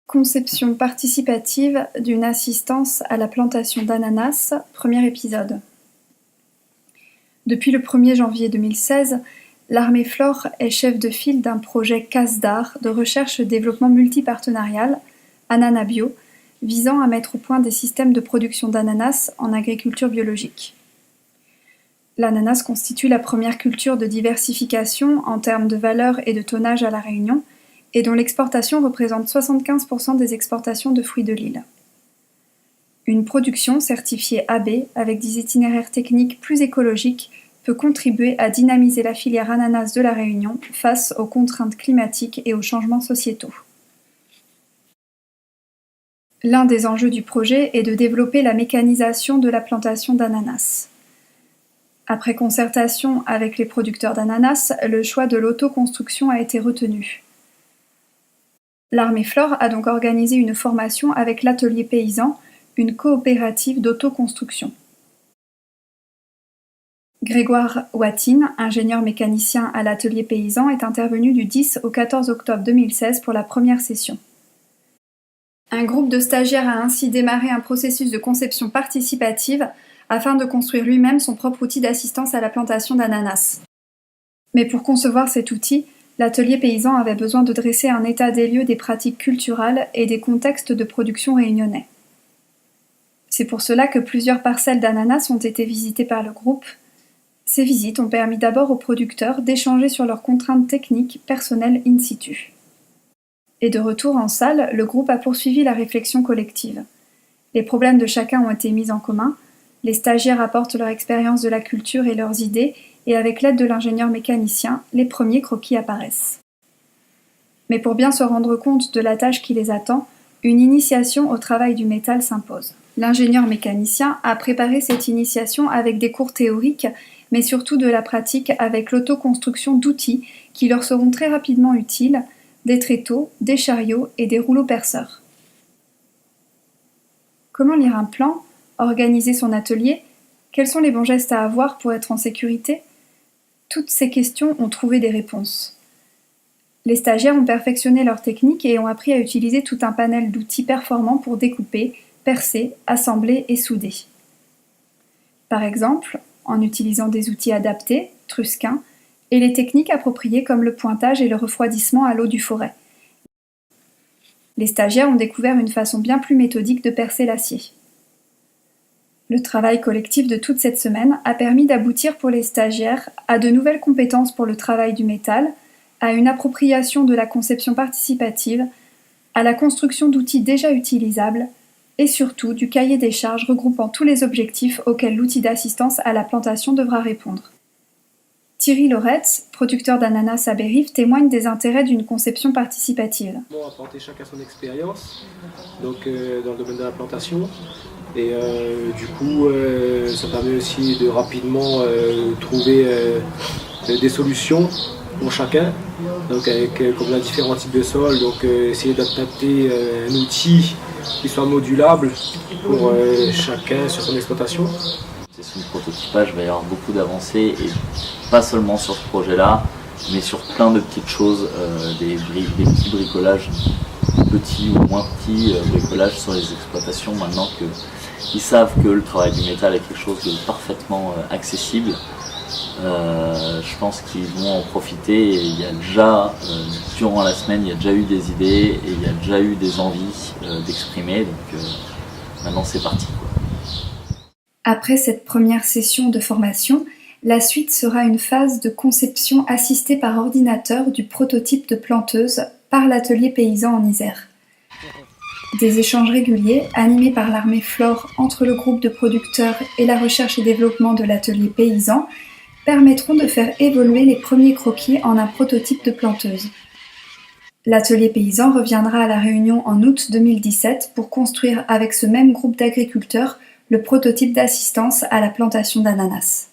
Conception participative d'une assistance à la plantation d'ananas, premier épisode. Depuis le 1er janvier 2016, l'Armée Flore est chef de file d'un projet CASDAR de recherche-développement multipartenarial, Ananabio, visant à mettre au point des systèmes de production d'ananas en agriculture biologique. L'ananas constitue la première culture de diversification en termes de valeur et de tonnage à La Réunion, et dont l'exportation représente 75% des exportations de fruits de l'île. Une production certifiée AB avec des itinéraires techniques plus écologiques peut contribuer à dynamiser la filière ananas de La Réunion face aux contraintes climatiques et aux changements sociétaux. L'un des enjeux du projet est de développer la mécanisation de la plantation d'ananas. Après concertation avec les producteurs d'ananas, le choix de l'autoconstruction a été retenu. L'Armée Flore a donc organisé une formation avec l'Atelier Paysan, une coopérative d'autoconstruction. Grégoire Watine, ingénieur mécanicien à l'Atelier Paysan, est intervenu du 10 au 14 octobre 2016 pour la première session. Un groupe de stagiaires a ainsi démarré un processus de conception participative afin de construire lui-même son propre outil d'assistance à la plantation d'ananas. Mais pour concevoir cet outil, l'Atelier Paysan avait besoin de dresser un état des lieux des pratiques culturales et des contextes de production réunionnais. C'est pour cela que plusieurs parcelles d'ananas ont été visitées par le groupe. Ces visites ont permis d'abord aux producteurs d'échanger sur leurs contraintes techniques personnelles in situ. Et de retour en salle, le groupe a poursuivi la réflexion collective. Les problèmes de chacun ont été mis en commun, les stagiaires apportent leur expérience de la culture et leurs idées, et avec l'aide de l'ingénieur mécanicien, les premiers croquis apparaissent. Mais pour bien se rendre compte de la tâche qui les attend, une initiation au travail du métal s'impose. L'ingénieur mécanicien a préparé cette initiation avec des cours théoriques, mais surtout de la pratique avec l'autoconstruction d'outils qui leur seront très rapidement utiles, des tréteaux, des chariots et des rouleaux perceurs. Comment lire un plan, organiser son atelier, quels sont les bons gestes à avoir pour être en sécurité ? Toutes ces questions ont trouvé des réponses. Les stagiaires ont perfectionné leur technique et ont appris à utiliser tout un panel d'outils performants pour découper, percer, assembler et souder. Par exemple, en utilisant des outils adaptés, trusquins, et les techniques appropriées comme le pointage et le refroidissement à l'eau du forêt. Les stagiaires ont découvert une façon bien plus méthodique de percer l'acier. Le travail collectif de toute cette semaine a permis d'aboutir pour les stagiaires à de nouvelles compétences pour le travail du métal, à une appropriation de la conception participative, à la construction d'outils déjà utilisables et surtout du cahier des charges regroupant tous les objectifs auxquels l'outil d'assistance à la plantation devra répondre. Thierry Loretz, producteur d'ananas à Bérive, témoigne des intérêts d'une conception participative. Apporter chacun son expérience dans le domaine de la plantation. Et du coup, ça permet aussi de rapidement trouver des solutions pour chacun. Donc comme on a différents types de sols, donc essayer d'adapter un outil qui soit modulable pour chacun sur son exploitation. C'est sous le prototypage, il va y avoir beaucoup d'avancées et pas seulement sur ce projet-là, mais sur plein de petites choses, des petits bricolages, petits ou moins petits bricolages sur les exploitations maintenant qu'ils savent que le travail du métal est quelque chose de parfaitement accessible. Je pense qu'ils vont en profiter et il y a déjà, durant la semaine, il y a déjà eu des idées et il y a déjà eu des envies d'exprimer, donc maintenant c'est parti. Après cette première session de formation, la suite sera une phase de conception assistée par ordinateur du prototype de planteuse par l'Atelier Paysan en Isère. Des échanges réguliers, animés par l'Armée Flore entre le groupe de producteurs et la recherche et développement de l'Atelier Paysan, permettront de faire évoluer les premiers croquis en un prototype de planteuse. L'Atelier Paysan reviendra à La Réunion en août 2017 pour construire avec ce même groupe d'agriculteurs le prototype d'assistance à la plantation d'ananas.